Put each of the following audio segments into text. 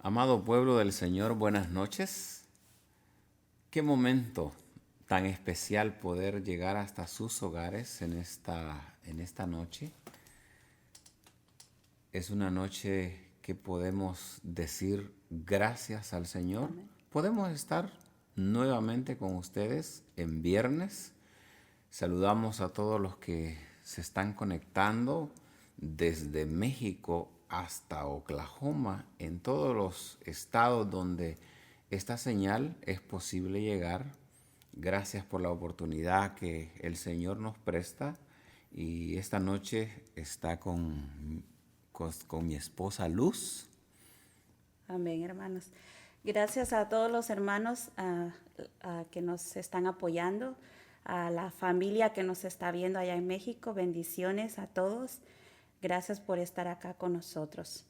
Amado pueblo del Señor, buenas noches. Qué momento tan especial poder llegar hasta sus hogares en esta noche. Es una noche que podemos decir gracias al Señor. Amén. Podemos estar nuevamente con ustedes en viernes. Saludamos a todos los que se están conectando desde México hasta Oklahoma, en todos los estados donde esta señal es posible llegar. Gracias por la oportunidad que el Señor nos presta. Y esta noche está con mi esposa Luz. Amén, hermanos. Gracias a todos los hermanos que nos están apoyando, a la familia que nos está viendo allá en México. Bendiciones a todos. Gracias por estar acá con nosotros.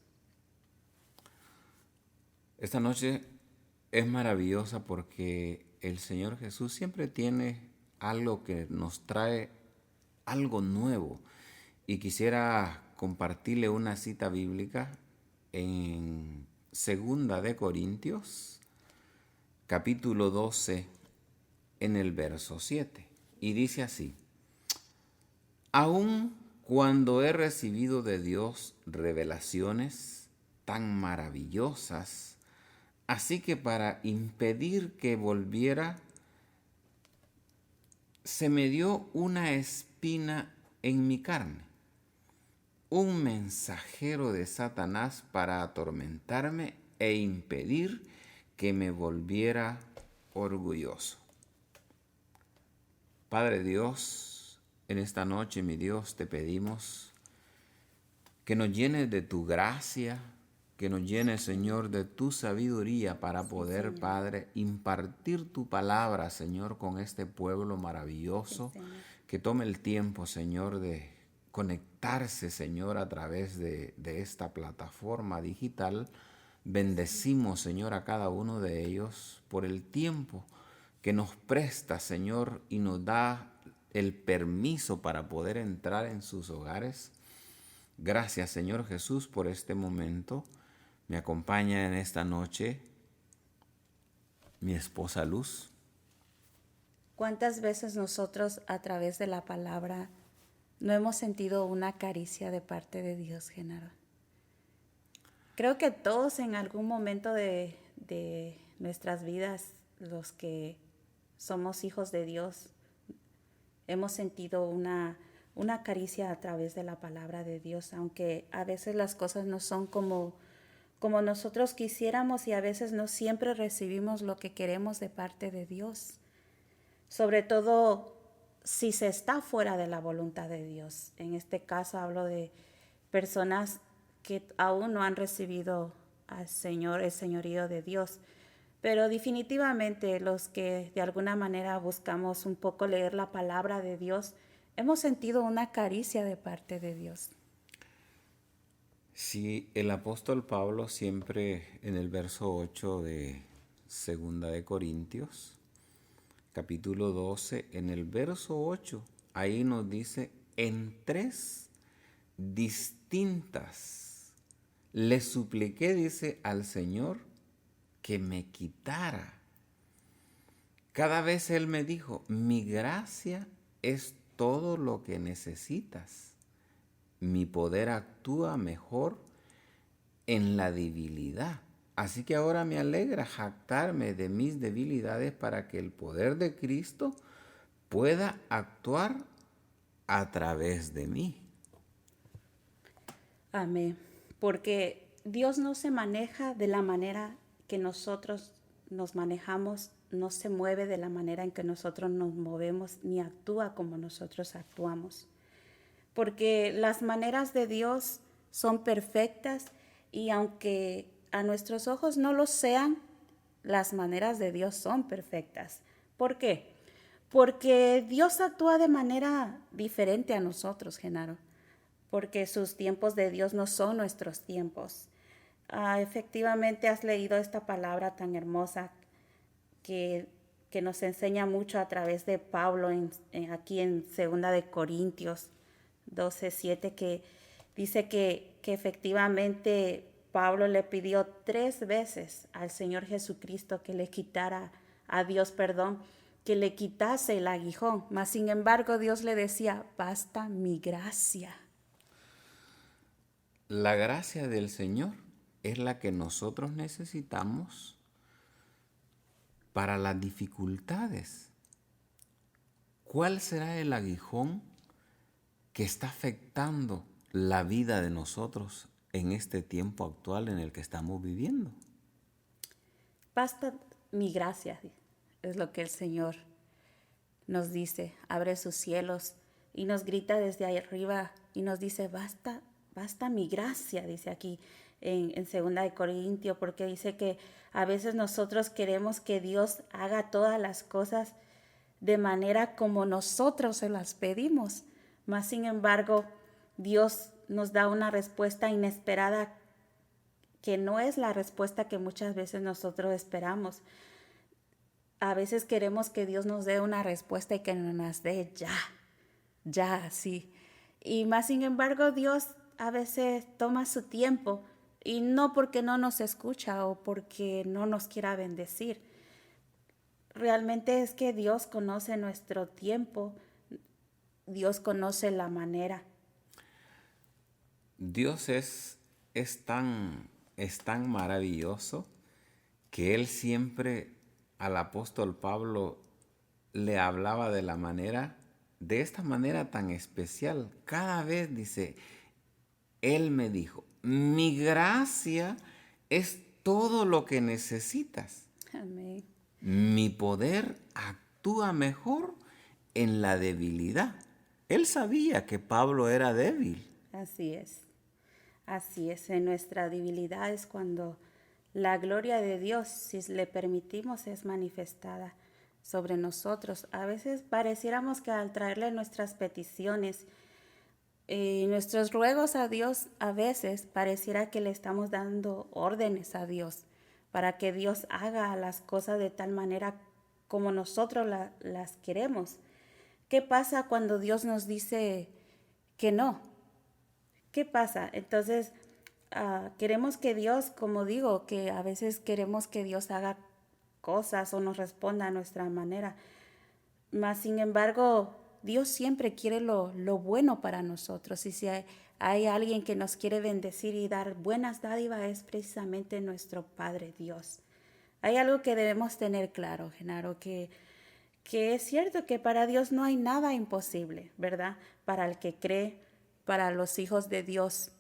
Esta noche es maravillosa porque el Señor Jesús siempre tiene algo que nos trae algo nuevo. Y quisiera compartirle una cita bíblica en Segunda de Corintios, capítulo 12, en el verso 7. Y dice así: aun cuando he recibido de Dios revelaciones tan maravillosas, así que para impedir que volviera, se me dio una espina en mi carne, un mensajero de Satanás para atormentarme e impedir que me volviera orgulloso. Padre Dios, en esta noche, mi Dios, te pedimos que nos llenes de tu gracia, que nos llenes, Señor, de tu sabiduría para poder, Señor. Padre, impartir tu palabra, Señor, con este pueblo maravilloso, Sí, Señor. que tome el tiempo, Señor, de conectarse, Señor, a través de esta plataforma digital. Bendecimos, Señor, a cada uno de ellos por el tiempo que nos presta, Señor, y nos da el permiso para poder entrar en sus hogares. Gracias, Señor Jesús, por este momento. Me acompaña en esta noche mi esposa Luz. ¿Cuántas veces nosotros a través de la palabra no hemos sentido una caricia de parte de Dios, Genaro? Creo que todos en algún momento de nuestras vidas, los que somos hijos de Dios, hemos sentido una caricia a través de la palabra de Dios, aunque a veces las cosas no son como nosotros quisiéramos y a veces no siempre recibimos lo que queremos de parte de Dios. Sobre todo si se está fuera de la voluntad de Dios. En este caso hablo de personas que aún no han recibido al Señor, el señorío de Dios. Pero definitivamente los que de alguna manera buscamos un poco leer la palabra de Dios, hemos sentido una caricia de parte de Dios. Sí, el apóstol Pablo siempre en el verso 8 de Segunda de Corintios, capítulo 12, en el verso 8, ahí nos dice: en tres distintas le supliqué, dice, al Señor que me quitara. Cada vez Él me dijo: mi gracia es todo lo que necesitas. Mi poder actúa mejor en la debilidad. Así que ahora me alegra jactarme de mis debilidades para que el poder de Cristo pueda actuar a través de mí. Amén. Porque Dios no se maneja de la manera que nosotros nos manejamos, no se mueve de la manera en que nosotros nos movemos, ni actúa como nosotros actuamos. Porque las maneras de Dios son perfectas y aunque a nuestros ojos no lo sean, las maneras de Dios son perfectas. ¿Por qué? Porque Dios actúa de manera diferente a nosotros, Genaro. Porque sus tiempos de Dios no son nuestros tiempos. Efectivamente has leído esta palabra tan hermosa que nos enseña mucho a través de Pablo aquí en Segunda de Corintios 12:7, que dice que efectivamente Pablo le pidió 3 veces al Señor Jesucristo que le quitara, a Dios, perdón, que le quitase el aguijón. Mas sin embargo Dios le decía, basta mi gracia. La gracia del Señor es la que nosotros necesitamos para las dificultades. ¿Cuál será el aguijón que está afectando la vida de nosotros en este tiempo actual en el que estamos viviendo? Basta mi gracia, es lo que el Señor nos dice. Abre sus cielos y nos grita desde ahí arriba y nos dice, basta mi gracia, dice aquí en 2 Corintios, porque dice que a veces nosotros queremos que Dios haga todas las cosas de manera como nosotros se las pedimos. Mas sin embargo, Dios nos da una respuesta inesperada que no es la respuesta que muchas veces nosotros esperamos. A veces queremos que Dios nos dé una respuesta y que nos las dé ya, así. Y más sin embargo, Dios a veces toma su tiempo, y no porque no nos escucha o porque no nos quiera bendecir. Realmente es que Dios conoce nuestro tiempo, Dios conoce la manera. Dios es tan maravilloso que Él siempre al apóstol Pablo le hablaba de esta manera tan especial. Cada vez dice, Él me dijo, mi gracia es todo lo que necesitas. Amén. Mi poder actúa mejor en la debilidad. Él sabía que Pablo era débil. Así es. Así es. En nuestra debilidad es cuando la gloria de Dios, si le permitimos, es manifestada sobre nosotros. A veces pareciéramos que al traerle nuestras peticiones y nuestros ruegos a Dios, a veces pareciera que le estamos dando órdenes a Dios para que Dios haga las cosas de tal manera como nosotros las queremos. ¿Qué pasa cuando Dios nos dice que no? ¿Qué pasa? Entonces, queremos que Dios, como digo, que a veces queremos que Dios haga cosas o nos responda a nuestra manera. Mas, sin embargo, Dios siempre quiere lo bueno para nosotros. Y si hay alguien que nos quiere bendecir y dar buenas dádivas, es precisamente nuestro Padre Dios. Hay algo que debemos tener claro, Genaro, que es cierto que para Dios no hay nada imposible, ¿verdad? Para el que cree, para los hijos de Dios.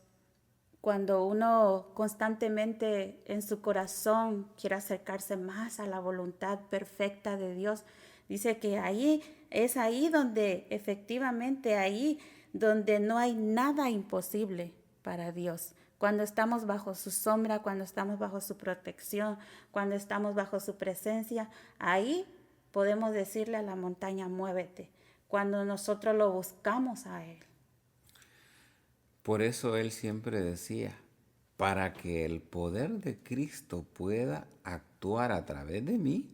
Cuando uno constantemente en su corazón quiere acercarse más a la voluntad perfecta de Dios, dice que ahí es ahí donde efectivamente, ahí donde no hay nada imposible para Dios. Cuando estamos bajo su sombra, cuando estamos bajo su protección, cuando estamos bajo su presencia, ahí podemos decirle a la montaña, muévete, cuando nosotros lo buscamos a Él. Por eso Él siempre decía, para que el poder de Cristo pueda actuar a través de mí,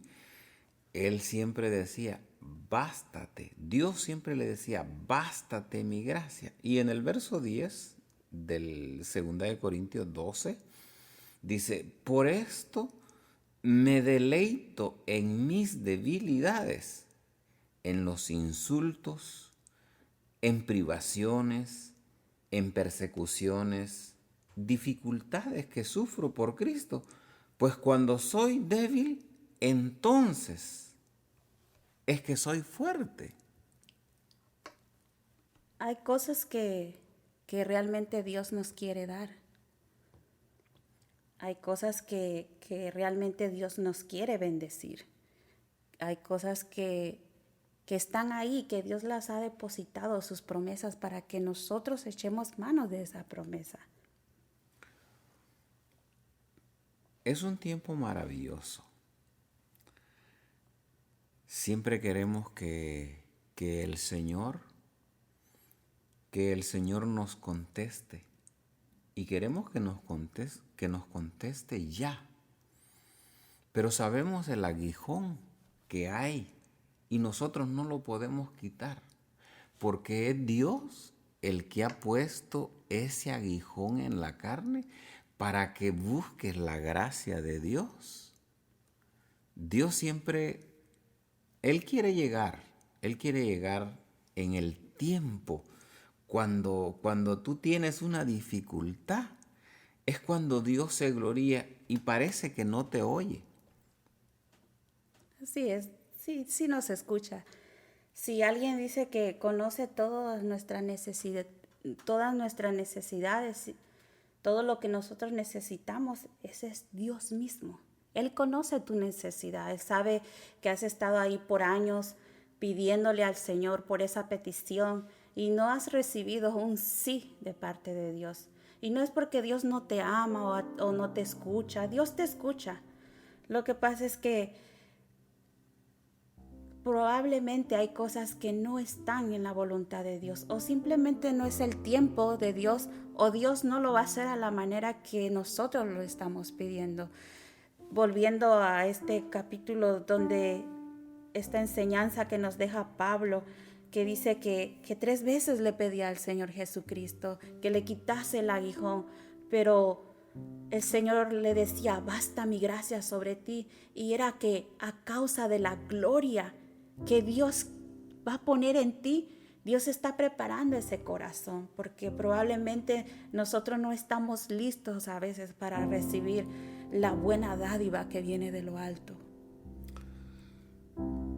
Él siempre decía, bástate. Dios siempre le decía, bástate mi gracia. Y en el verso 10 del 2 Corintios 12, dice, por esto me deleito en mis debilidades, en los insultos, en privaciones, en persecuciones, dificultades que sufro por Cristo. Pues cuando soy débil, entonces es que soy fuerte. Hay cosas que realmente Dios nos quiere dar. Hay cosas que realmente Dios nos quiere bendecir. Hay cosas que están ahí, que Dios las ha depositado, sus promesas, para que nosotros echemos mano de esa promesa. Es un tiempo maravilloso. Siempre queremos que el Señor nos conteste. Y queremos que nos conteste ya. Pero sabemos el aguijón que hay y nosotros no lo podemos quitar, porque es Dios el que ha puesto ese aguijón en la carne para que busques la gracia de Dios. Dios siempre, Él quiere llegar en el tiempo. Cuando tú tienes una dificultad, es cuando Dios se gloria y parece que no te oye. Así es, sí, sí nos escucha. Si alguien dice que conoce todas nuestras necesidades, todo lo que nosotros necesitamos, ese es Dios mismo. Él conoce tu necesidad, Él sabe que has estado ahí por años pidiéndole al Señor por esa petición y no has recibido un sí de parte de Dios. Y no es porque Dios no te ama o no te escucha, Dios te escucha. Lo que pasa es que probablemente hay cosas que no están en la voluntad de Dios o simplemente no es el tiempo de Dios o Dios no lo va a hacer a la manera que nosotros lo estamos pidiendo. Volviendo a este capítulo donde esta enseñanza que nos deja Pablo, que dice que 3 veces le pedía al Señor Jesucristo que le quitase el aguijón, pero el Señor le decía, basta mi gracia sobre ti, y era que a causa de la gloria que Dios va a poner en ti, Dios está preparando ese corazón, porque probablemente nosotros no estamos listos a veces para recibir la buena dádiva que viene de lo alto.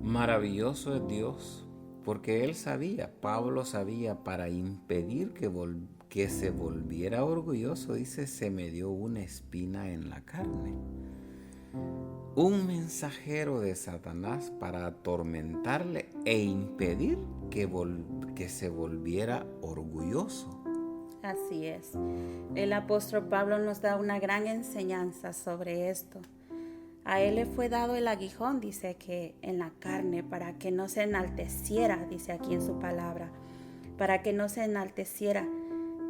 Maravilloso es Dios, porque Pablo sabía, para impedir que se volviera orgulloso, dice, se me dio una espina en la carne. Un mensajero de Satanás para atormentarle e impedir que se volviera orgulloso. Así es. El apóstol Pablo nos da una gran enseñanza sobre esto. A él le fue dado el aguijón, dice que en la carne, para que no se enalteciera, dice aquí en su palabra, para que no se enalteciera.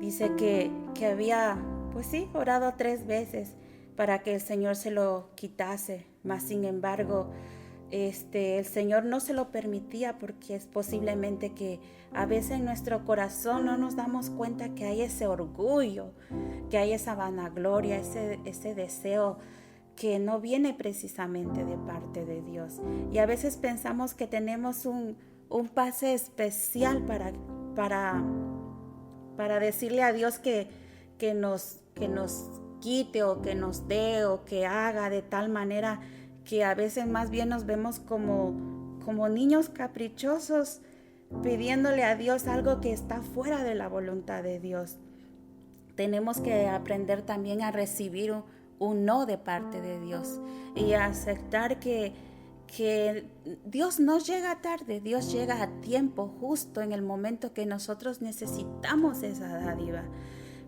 Dice que había, pues sí, orado 3 veces para que el Señor se lo quitase, mas sin embargo, el Señor no se lo permitía porque es posiblemente que a veces en nuestro corazón no nos damos cuenta que hay ese orgullo, que hay esa vanagloria, ese deseo que no viene precisamente de parte de Dios. Y a veces pensamos que tenemos un pase especial para decirle a Dios que nos quite o que nos dé o que haga de tal manera que a veces más bien nos vemos como niños caprichosos pidiéndole a Dios algo que está fuera de la voluntad de Dios. Tenemos que aprender también a recibir un no de parte de Dios y a aceptar que Dios no llega tarde, Dios llega a tiempo, justo en el momento que nosotros necesitamos esa dádiva,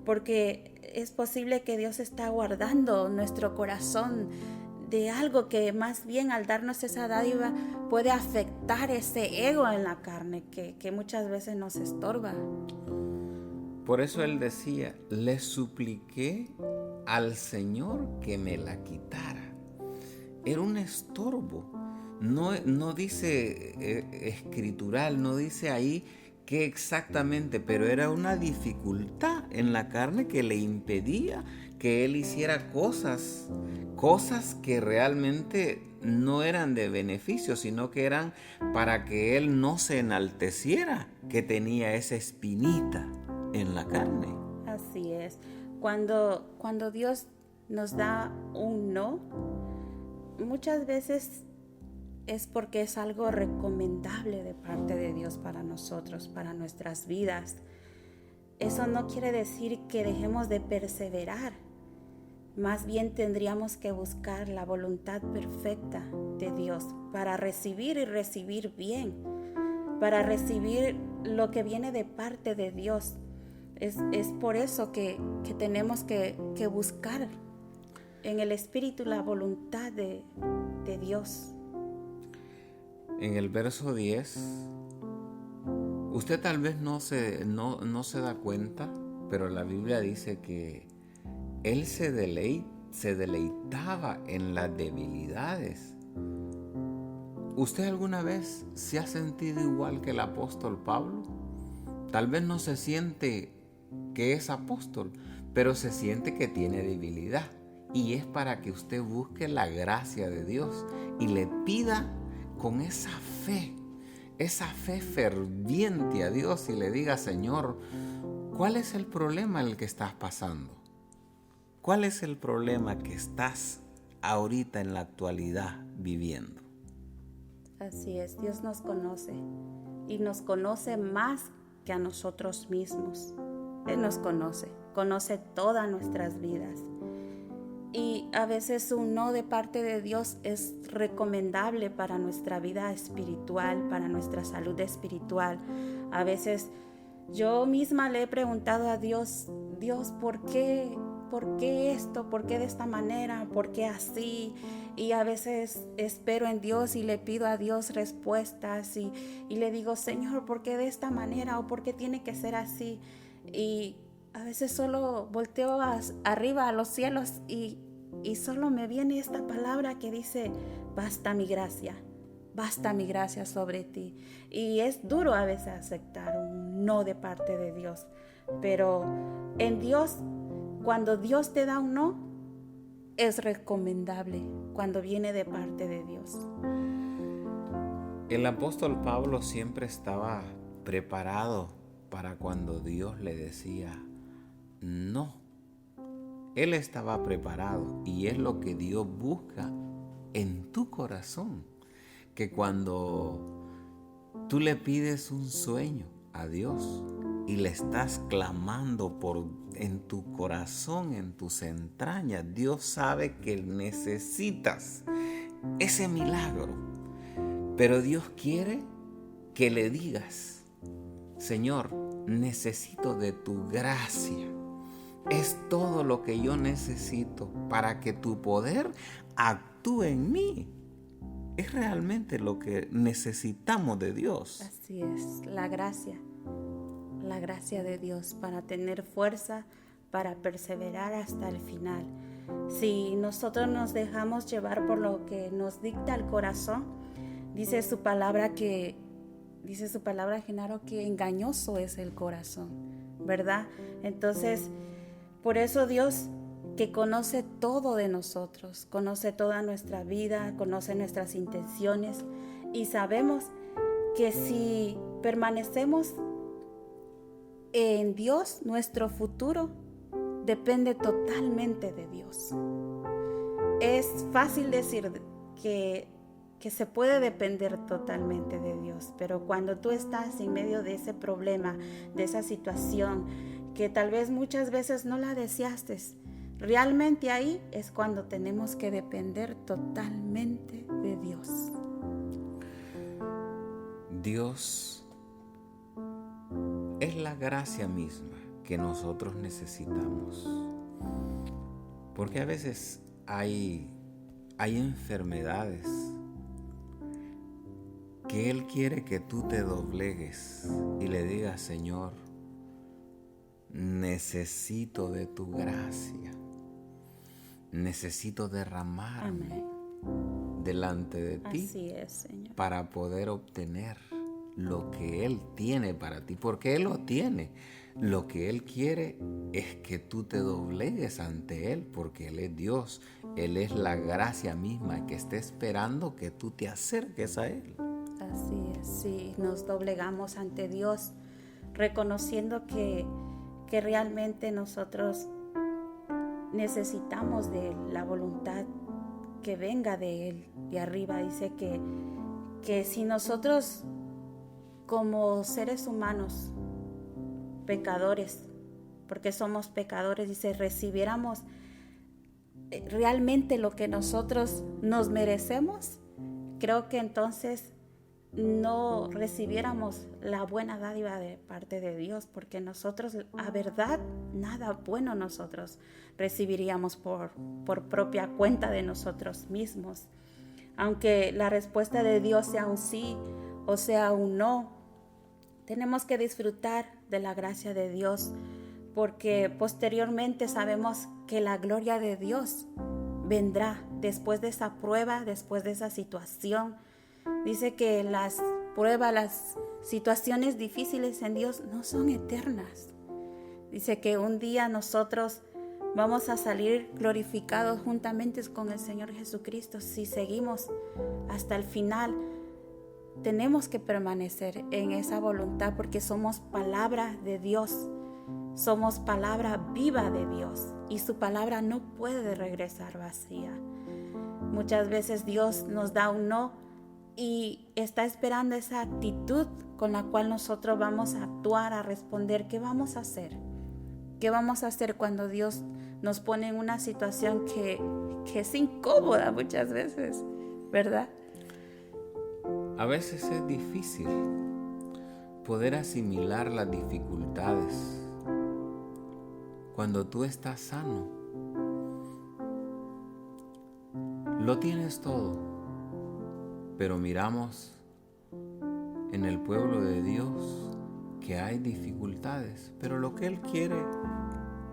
porque es posible que Dios está guardando nuestro corazón de algo que más bien al darnos esa dádiva puede afectar ese ego en la carne que muchas veces nos estorba. Por eso él decía, le supliqué al Señor que me la quitara. Era un estorbo. No dice escritural, no dice ahí qué exactamente, pero era una dificultad en la carne que le impedía que él hiciera cosas que realmente no eran de beneficio, sino que eran para que él no se enalteciera, que tenía esa espinita en la carne. Así es. Cuando Dios nos da un no, muchas veces es porque es algo recomendable de parte de Dios para nosotros, para nuestras vidas. Eso no quiere decir que dejemos de perseverar. Más bien tendríamos que buscar la voluntad perfecta de Dios para recibir y recibir bien, para recibir lo que viene de parte de Dios. Es por eso que tenemos que buscar en el Espíritu la voluntad de Dios. En el verso 10, usted tal vez no se da cuenta, pero la Biblia dice que él se deleitaba en las debilidades. ¿Usted alguna vez se ha sentido igual que el apóstol Pablo? Tal vez no se siente que es apóstol, pero se siente que tiene debilidad. Y es para que usted busque la gracia de Dios y le pida con esa fe ferviente a Dios y le diga: Señor, ¿cuál es el problema en el que estás pasando? ¿Cuál es el problema que estás ahorita en la actualidad viviendo? Así es, Dios nos conoce y nos conoce más que a nosotros mismos. Él nos conoce todas nuestras vidas. Y a veces un no de parte de Dios es recomendable para nuestra vida espiritual, para nuestra salud espiritual. A veces yo misma le he preguntado a Dios, ¿por qué esto? ¿Por qué de esta manera? ¿Por qué así? Y a veces espero en Dios y le pido a Dios respuestas y le digo: Señor, ¿por qué de esta manera? ¿O por qué tiene que ser así? Y a veces solo volteo arriba a los cielos y solo me viene esta palabra que dice: basta mi gracia sobre ti. Y es duro a veces aceptar un no de parte de Dios, pero en Dios, cuando Dios te da un no, es recomendable cuando viene de parte de Dios. El apóstol Pablo siempre estaba preparado para cuando Dios le decía no. Él estaba preparado, y es lo que Dios busca en tu corazón. Que cuando tú le pides un sueño a Dios y le estás clamando en tu corazón, en tus entrañas, Dios sabe que necesitas ese milagro. Pero Dios quiere que le digas: Señor, necesito de tu gracia. Es todo lo que yo necesito para que tu poder actúe en mí. Es realmente lo que necesitamos de Dios. Así es, la gracia de Dios para tener fuerza, para perseverar hasta el final. Si nosotros nos dejamos llevar por lo que nos dicta el corazón, dice su palabra, Genaro, que engañoso es el corazón, ¿verdad? Entonces, por eso Dios, que conoce todo de nosotros, conoce toda nuestra vida, conoce nuestras intenciones, y sabemos que si permanecemos en Dios, nuestro futuro depende totalmente de Dios. Es fácil decir que se puede depender totalmente de Dios, pero cuando tú estás en medio de ese problema, de esa situación que tal vez muchas veces no la deseaste, realmente ahí es cuando tenemos que depender totalmente de Dios. Dios es la gracia misma que nosotros necesitamos. Porque a veces hay enfermedades que Él quiere que tú te doblegues y le digas: Señor, necesito de tu gracia. Necesito derramarme delante de ti. Así es, Señor. Para poder obtener lo que Él tiene para ti, porque Él lo tiene. Lo que Él quiere es que tú te doblegues ante Él, porque Él es Dios. Él es la gracia misma que está esperando que tú te acerques a Él. Así es, sí, nos doblegamos ante Dios, reconociendo que realmente nosotros necesitamos de la voluntad que venga de Él, de arriba. Dice que si nosotros, como seres humanos, pecadores, porque somos pecadores, dice, recibiéramos realmente lo que nosotros nos merecemos, creo que entonces no recibiéramos la buena dádiva de parte de Dios, porque nosotros, a verdad, nada bueno nosotros recibiríamos por propia cuenta de nosotros mismos. Aunque la respuesta de Dios sea un sí o sea un no, tenemos que disfrutar de la gracia de Dios, porque posteriormente sabemos que la gloria de Dios vendrá después de esa prueba, después de esa situación. Dice que las pruebas, las situaciones difíciles en Dios no son eternas. Dice que un día nosotros Vamos a salir glorificados juntamente con el Señor Jesucristo si seguimos hasta el final. Tenemos que permanecer en esa voluntad porque somos palabra de Dios. Somos palabra viva de Dios y su palabra no puede regresar vacía. Muchas veces Dios nos da un no y está esperando esa actitud con la cual nosotros vamos a actuar, a responder. ¿Qué vamos a hacer? ¿Qué vamos a hacer cuando Dios nos pone en una situación que es incómoda muchas veces, verdad? A veces es difícil poder asimilar las dificultades cuando tú estás sano. Lo tienes todo, pero miramos en el pueblo de Dios que hay dificultades, pero lo que Él quiere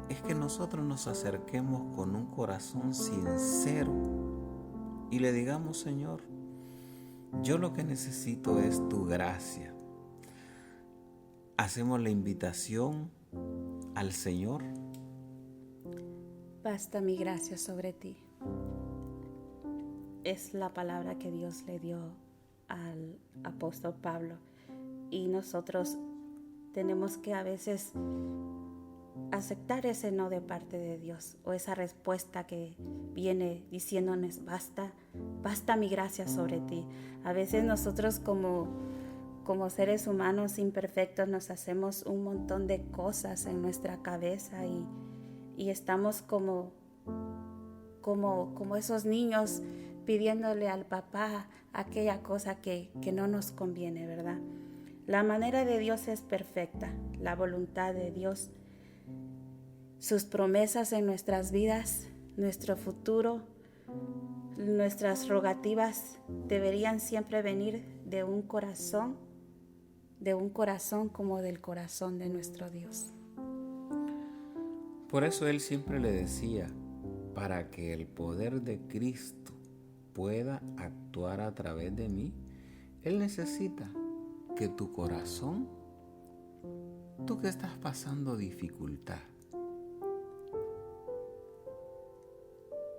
es que nosotros nos acerquemos con un corazón sincero y le digamos: Señor, yo lo que necesito es tu gracia. Hacemos la invitación al Señor. Basta mi gracia sobre ti. Es la palabra que Dios le dio al apóstol Pablo. Y nosotros tenemos que a veces aceptar ese no de parte de Dios o esa respuesta que viene diciéndonos: basta mi gracia sobre ti. A veces nosotros como seres humanos imperfectos nos hacemos un montón de cosas en nuestra cabeza y estamos como esos niños pidiéndole al papá aquella cosa que no nos conviene, ¿verdad? La manera de Dios es perfecta, la voluntad de Dios, sus promesas en nuestras vidas, nuestro futuro, nuestras rogativas deberían siempre venir de un corazón como del corazón de nuestro Dios. Por eso Él siempre le decía: para que el poder de Cristo pueda actuar a través de mí, Él necesita que tu corazón, tú que estás pasando dificultad,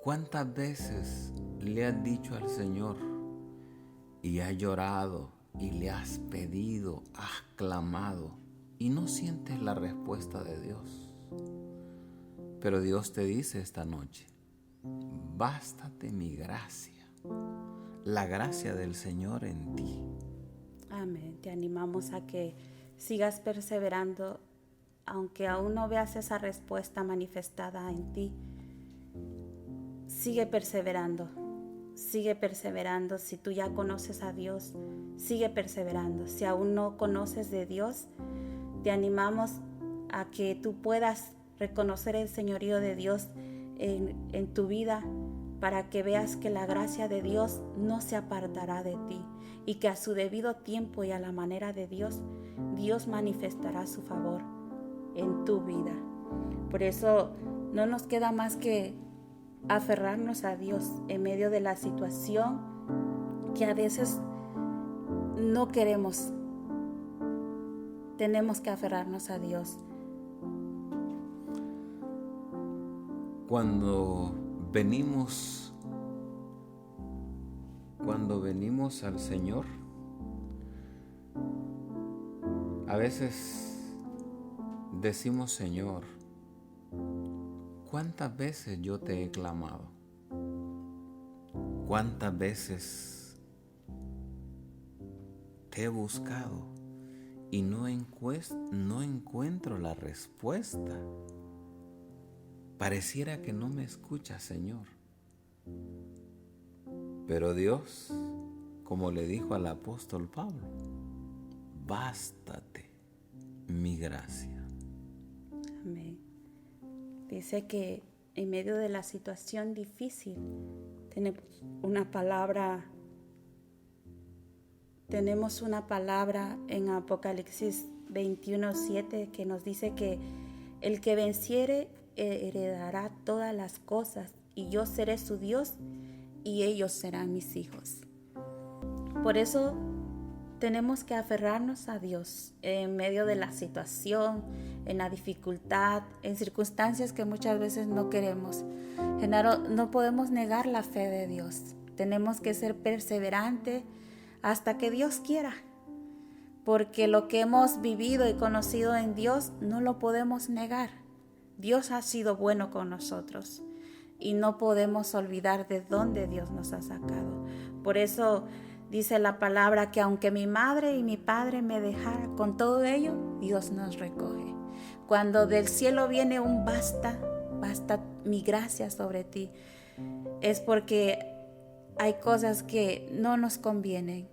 ¿cuántas veces le has dicho al Señor y has llorado y le has pedido, has clamado y no sientes la respuesta de Dios? Pero Dios te dice esta noche: bástate mi gracia, la gracia del Señor en ti. Amén. Te animamos a que sigas perseverando, aunque aún no veas esa respuesta manifestada en ti. Sigue perseverando. Si tú ya conoces a Dios, sigue perseverando. Si aún no conoces de Dios, te animamos a que tú puedas reconocer el señorío de Dios en tu vida, para que veas que la gracia de Dios no se apartará de ti y que a su debido tiempo y a la manera de Dios, Dios manifestará su favor en tu vida. Por eso no nos queda más que aferrarnos a Dios en medio de la situación que a veces no queremos. Tenemos que aferrarnos a Dios. Cuando venimos al Señor, a veces decimos: Señor, ¿cuántas veces yo te he clamado? ¿Cuántas veces te he buscado y no encuentro la respuesta? Pareciera que no me escucha, Señor. Pero Dios, como le dijo al apóstol Pablo: bástate mi gracia. Amén. Dice que en medio de la situación difícil tenemos una palabra en Apocalipsis 21:7 que nos dice que el que venciere heredará todas las cosas, y yo seré su Dios y ellos serán mis hijos. Por eso tenemos que aferrarnos a Dios en medio de la situación, en la dificultad, en circunstancias que muchas veces no queremos. Genaro, no podemos negar la fe de Dios. Tenemos que ser perseverantes hasta que Dios quiera. Porque lo que hemos vivido y conocido en Dios no lo podemos negar. Dios ha sido bueno con nosotros y no podemos olvidar de dónde Dios nos ha sacado. Por eso dice la palabra que aunque mi madre y mi padre me dejaran, con todo ello, Dios nos recoge. Cuando del cielo viene un basta, basta mi gracia sobre ti, es porque hay cosas que no nos convienen,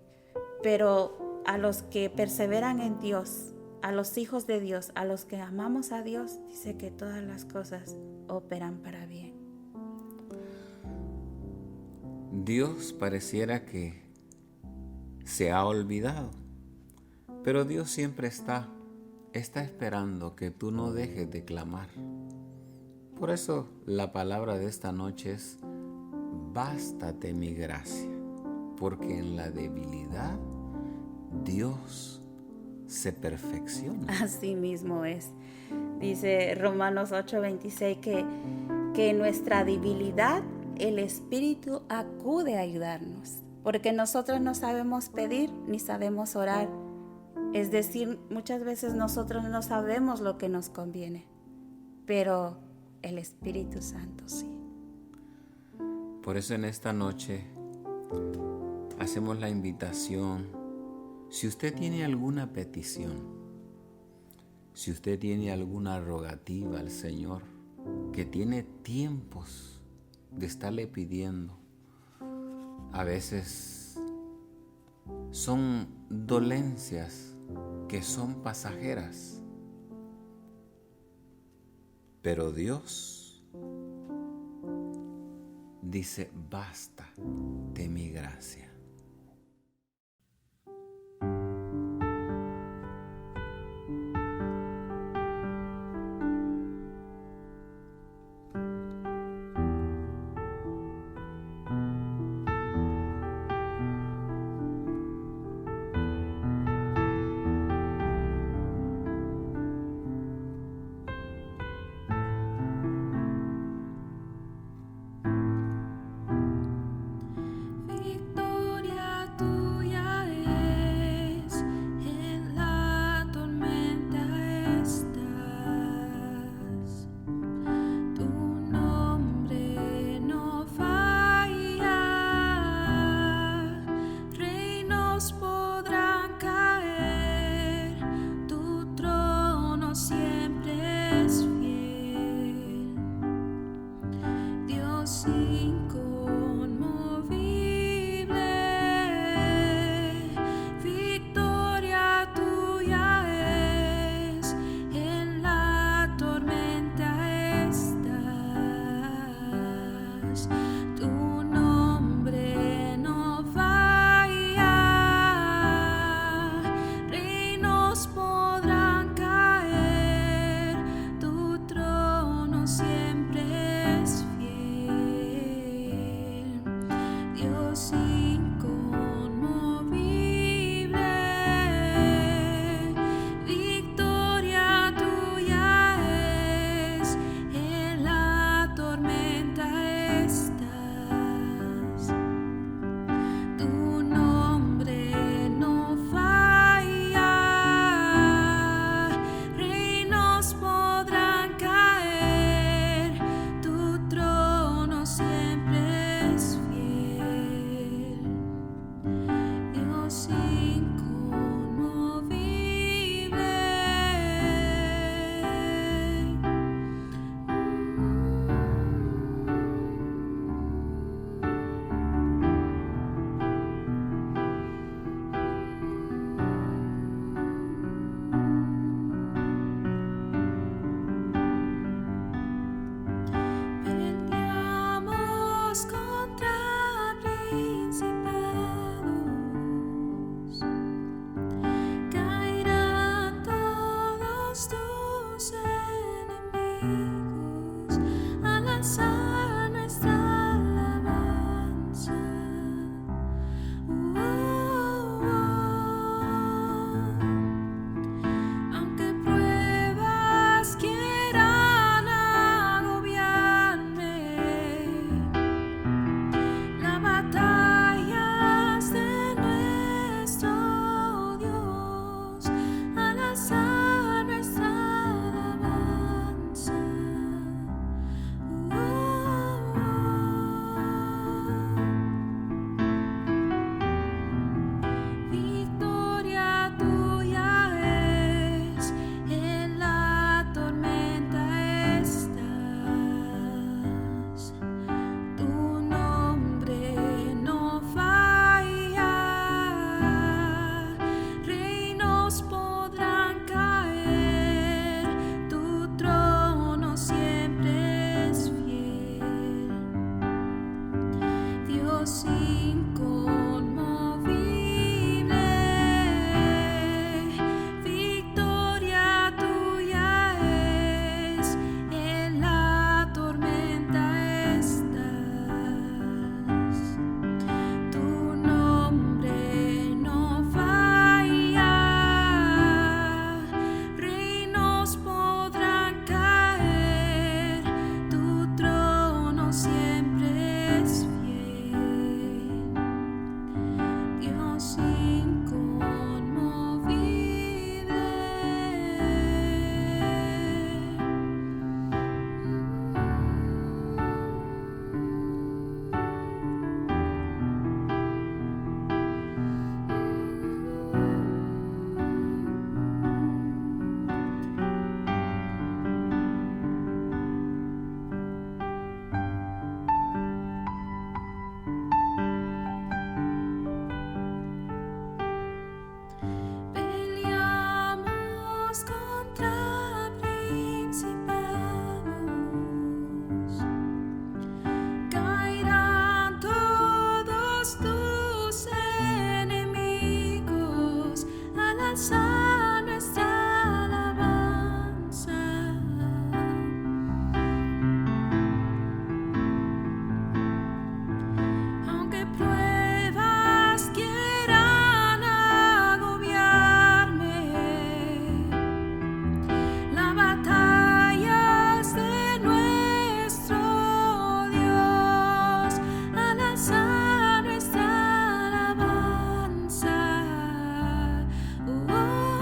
pero a los que perseveran en Dios, a los hijos de Dios, a los que amamos a Dios, dice que todas las cosas operan para bien. Dios pareciera que se ha olvidado, pero Dios siempre está esperando que tú no dejes de clamar. Por eso la palabra de esta noche es: bástate mi gracia, porque en la debilidad Dios se perfecciona. Así mismo es. Dice Romanos 8:26 que en nuestra debilidad el Espíritu acude a ayudarnos, porque nosotros no sabemos pedir ni sabemos orar. Es decir, muchas veces nosotros no sabemos lo que nos conviene, pero el Espíritu Santo sí. Por eso en esta noche hacemos la invitación. Si usted tiene alguna petición, si usted tiene alguna rogativa al Señor, que tiene tiempos de estarle pidiendo, a veces son dolencias que son pasajeras, pero Dios dice: basta de mi gracia. Siempre es fiel. Oh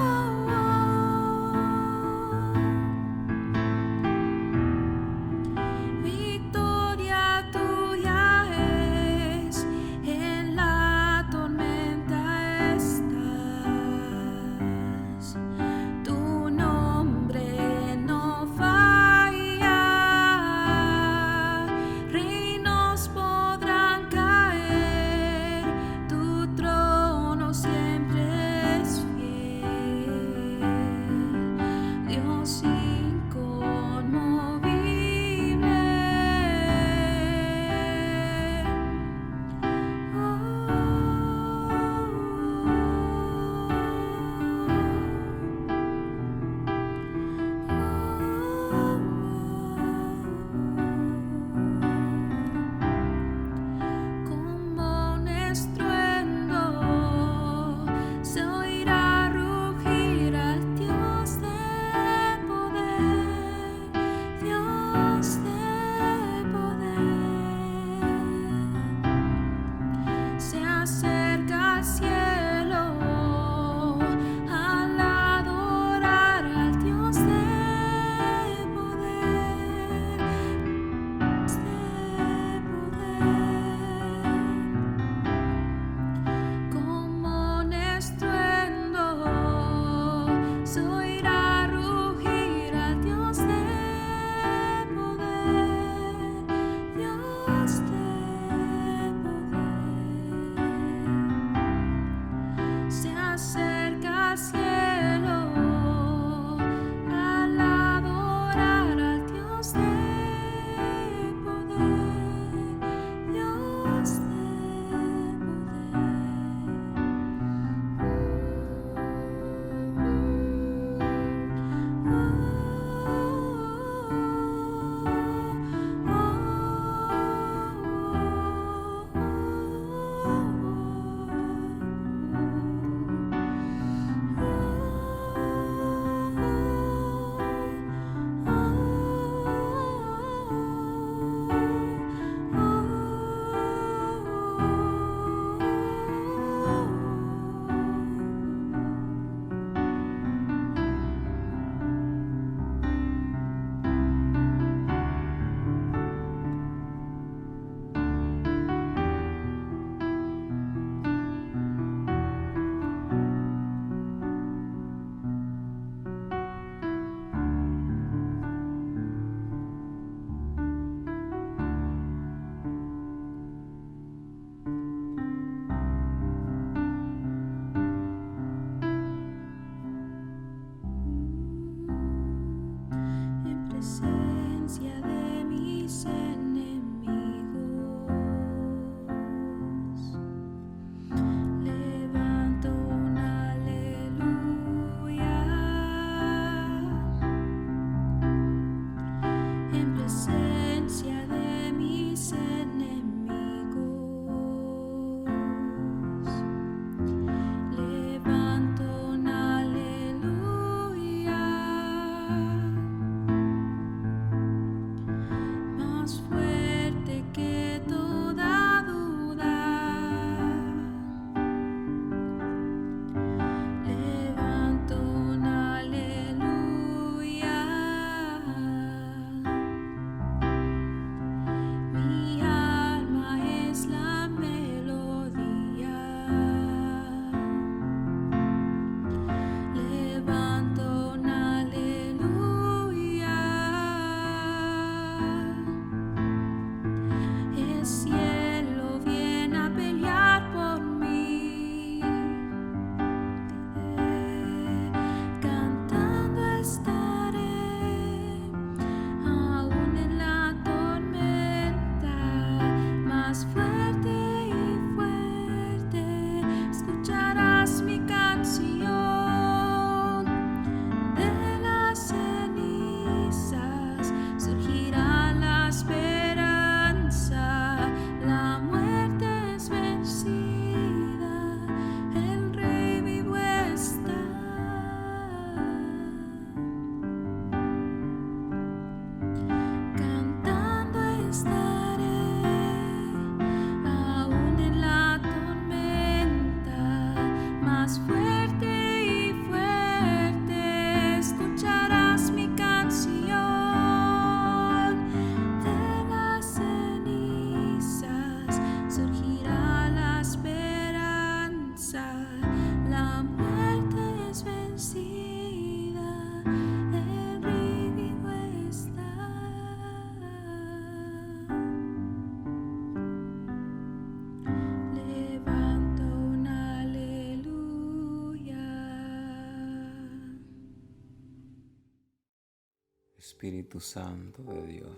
Espíritu Santo de Dios.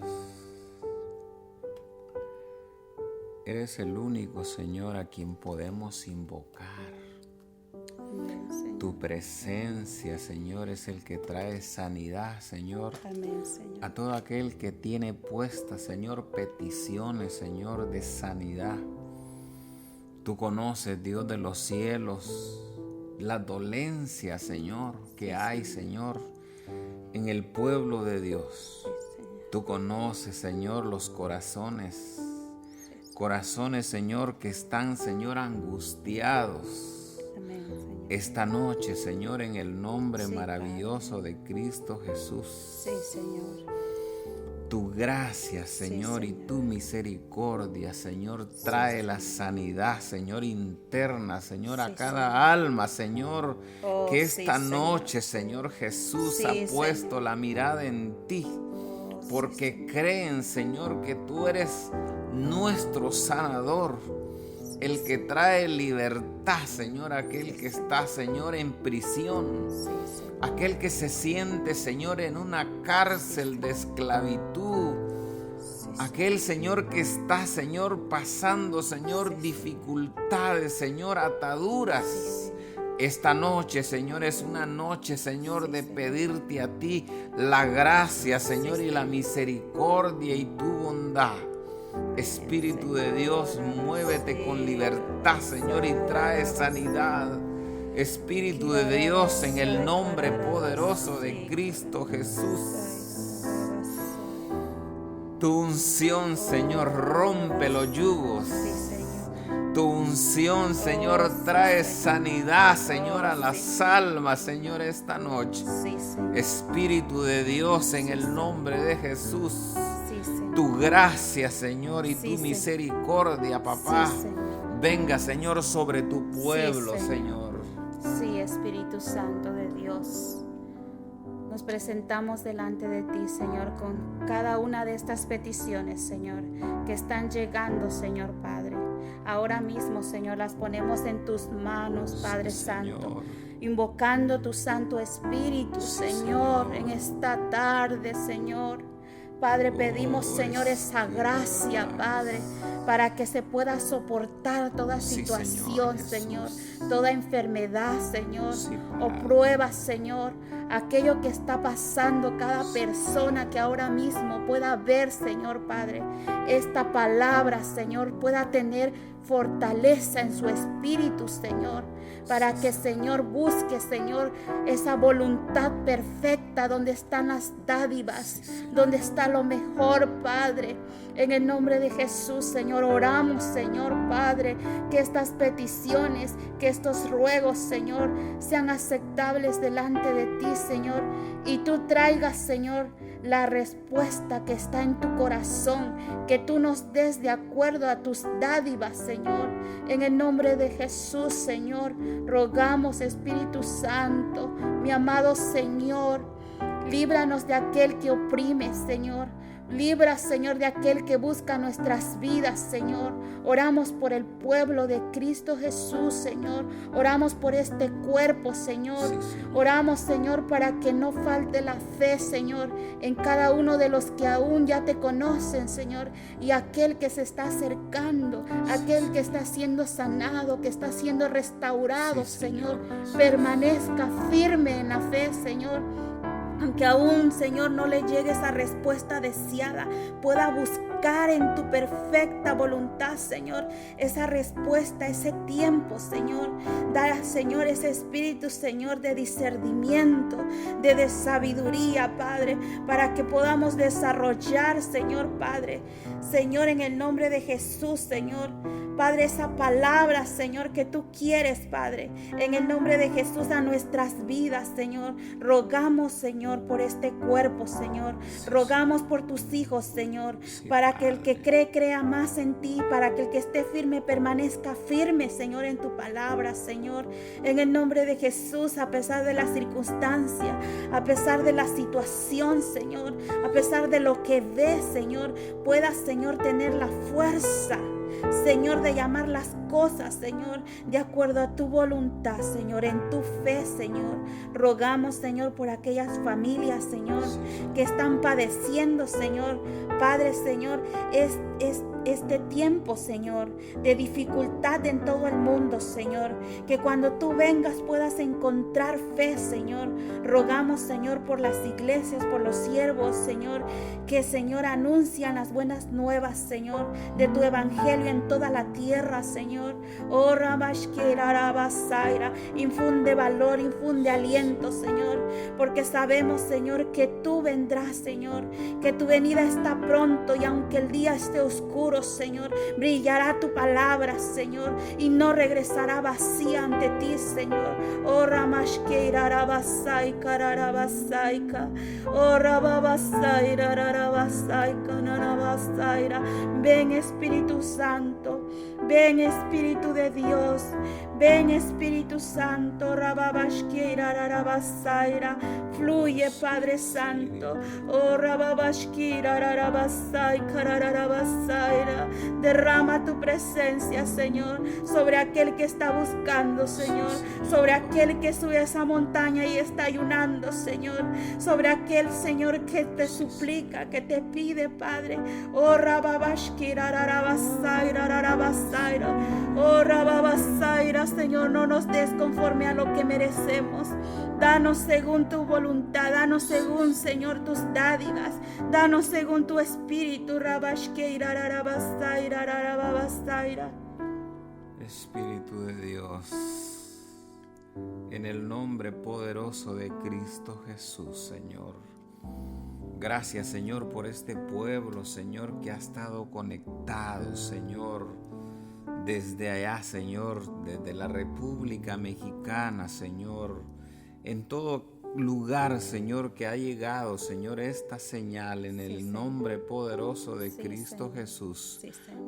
Eres el único, Señor, a quien podemos invocar. Amén, Señor. Tu presencia, Señor, es el que trae sanidad, Señor. Amén, Señor. A todo aquel que tiene puestas, Señor, peticiones, Señor, de sanidad. Tú conoces, Dios de los cielos, la dolencia, Señor, que hay, Señor, en el pueblo de Dios. Sí, Señor. Tú conoces, Señor, los corazones. Corazones, Señor, que están, Señor, angustiados. Amén, Señor. Esta noche, Señor, en el nombre Sí, maravilloso de Cristo Jesús. Sí, Señor. Tu gracia, Señor, Sí, y Señor. tu misericordia, Señor, trae la sanidad, Señor, interna, Señor, a Sí, cada alma, Señor, Oh, que sí, esta Señor. noche, Señor Jesús, Sí, ha Señor. puesto la mirada en ti, Oh, sí, porque Señor. creen, Señor, que tú eres nuestro sanador, el que trae libertad, Señor, aquel que está, Señor, en prisión. Sí, Señor. Aquel que se siente, Señor, en una cárcel de esclavitud. Sí, Aquel, Señor, que está, Señor, pasando, Señor, dificultades, Señor, ataduras. Esta noche, Señor, es una noche, Señor, de pedirte a ti la gracia, Señor, y la misericordia y tu bondad. Espíritu de Dios, muévete con libertad, Señor, y trae sanidad. Espíritu de Dios, en el nombre poderoso de Cristo Jesús. Tu unción, Señor, rompe los yugos. Sí, Señor. Tu unción, Señor, trae sanidad, Señor, a las almas, Señor, esta noche. Sí, Señor. Espíritu de Dios, en el nombre de Jesús. Sí, Señor. Tu gracia, Señor, y Sí, tu Señor. misericordia, papá. Sí, Señor. Venga, Señor, sobre tu pueblo, Señor. Señor. Sí, Espíritu Santo de Dios. Nos presentamos delante de ti, Señor, con cada una de estas peticiones, Señor, que están llegando, Señor Padre. Ahora mismo, Señor, las ponemos en tus manos, Padre Sí, Santo, Señor. invocando tu Santo Espíritu, Sí, Señor, Señor. en esta tarde, Señor. Padre, pedimos, Oh, Señor, esa Espíritu gracia, Santo. Padre, para que se pueda soportar toda Sí, situación, Señor Señor, Jesús. toda enfermedad, Señor, Sí, o Padre. prueba, Señor, aquello que está pasando cada persona que ahora mismo pueda ver, Señor Padre, esta palabra, Señor, pueda tener fortaleza en su espíritu, Señor, para que, Señor, busque, Señor, esa voluntad perfecta donde están las dádivas, donde está lo mejor, Padre. En el nombre de Jesús, Señor, oramos, Señor Padre, que estas peticiones, que estos ruegos, Señor, sean aceptables delante de ti, Señor, y tú traigas, Señor, la respuesta que está en tu corazón, que tú nos des de acuerdo a tus dádivas, Señor. En el nombre de Jesús, Señor, rogamos, Espíritu Santo, mi amado Señor, líbranos de aquel que oprime, Señor. Libra, Señor, de aquel que busca nuestras vidas, Señor. Oramos por el pueblo de Cristo Jesús, Señor. Oramos por este cuerpo, Señor. Sí, Señor. Oramos, Señor, para que no falte la fe, Señor, en cada uno de los que aún ya te conocen, Señor. Y aquel que se está acercando, aquel que está siendo sanado, que está siendo restaurado, Sí, Señor. Jesús. Permanezca firme en la fe, Señor. Aunque aún, Señor, no le llegue esa respuesta deseada, pueda buscar en tu perfecta voluntad, Señor, esa respuesta, ese tiempo, Señor. Da, Señor, ese espíritu, Señor, de discernimiento, de sabiduría, Padre, para que podamos desarrollar, Señor, Padre. Señor, en el nombre de Jesús, Señor. Padre, esa palabra, Señor, que tú quieres, Padre, en el nombre de Jesús a nuestras vidas, Señor. Rogamos, Señor, por este cuerpo, Señor. Rogamos por tus hijos, Señor, para que el que cree, crea más en ti, para que el que esté firme, permanezca firme, Señor, en tu palabra, Señor. En el nombre de Jesús, a pesar de la circunstancia, a pesar de la situación, Señor, a pesar de lo que ves, Señor, puedas, Señor, tener la fuerza Señor, de llamar las cosas, Señor, de acuerdo a tu voluntad, Señor, en tu fe, Señor. Rogamos, Señor, por aquellas familias, Señor, que están padeciendo, Señor. Padre, Señor, este tiempo, Señor, de dificultad en todo el mundo, Señor, que cuando tú vengas puedas encontrar fe, Señor. Rogamos, Señor, por las iglesias, por los siervos, Señor, que, Señor, anuncian las buenas nuevas, Señor, de tu evangelio en toda la tierra, Señor. Oh, Ramashkirarabasaira, infunde valor, infunde aliento, Señor, porque sabemos, Señor, que tú vendrás, Señor, que tu venida está pronto, y aunque el día esté oscuro, Señor, brillará tu palabra, Señor, y no regresará vacía ante ti, Señor. Oh, Ramashkirarabasaika, rarabasaika, oh, rababasaira, rarabasaika, narabasaira. Ven, Espíritu Santo, ven, Espíritu de Dios, ven, Espíritu Santo, rababashkira, rarabasaira. Fluye, Padre Santo, oh, rababashkira, rarabasaika, rarabasaira. Derrama tu presencia, Señor, sobre aquel que está buscando, Señor, sobre aquel que sube a esa montaña y está ayunando, Señor, sobre aquel, Señor, que te suplica, que te pide, Padre. Oh, rababashkira, rarabasaira, rarabasaira. Oh, rababasaira, Señor, no nos des conforme a lo que merecemos. Danos según tu voluntad, danos según, Señor, tus dádivas, danos según tu espíritu. Rabashkeira, rarabasaira, rarabasaira. Espíritu de Dios, en el nombre poderoso de Cristo Jesús, Señor. Gracias, Señor, por este pueblo, Señor, que ha estado conectado, Señor, desde allá, Señor, desde la República Mexicana, Señor, en todo lugar, Señor, que ha llegado, Señor, esta señal en el nombre poderoso de Cristo Jesús.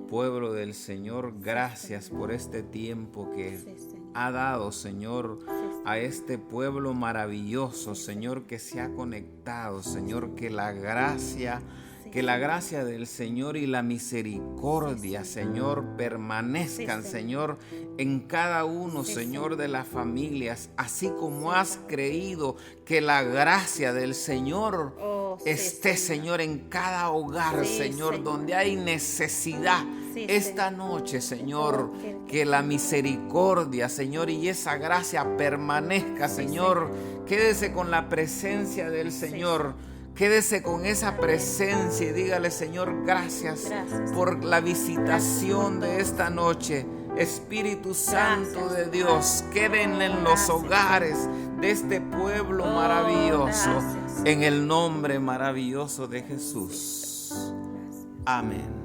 Pueblo del Señor, gracias por este tiempo que ha dado, Señor, a este pueblo maravilloso, Señor, que se ha conectado, Señor, que la gracia del Señor y la misericordia, Señor, permanezcan, Señor, en cada uno, Señor, de las familias, así como has creído que la gracia del Señor esté, Señor, en cada hogar, Señor, donde hay necesidad. Esta noche, Señor, que la misericordia, Señor, y esa gracia permanezca, Señor. Quédese con la presencia del Señor. Quédese con esa presencia y dígale, Señor, gracias por la visitación de esta noche. Espíritu Santo de Dios, queden en los hogares de este pueblo maravilloso, en el nombre maravilloso de Jesús. Amén.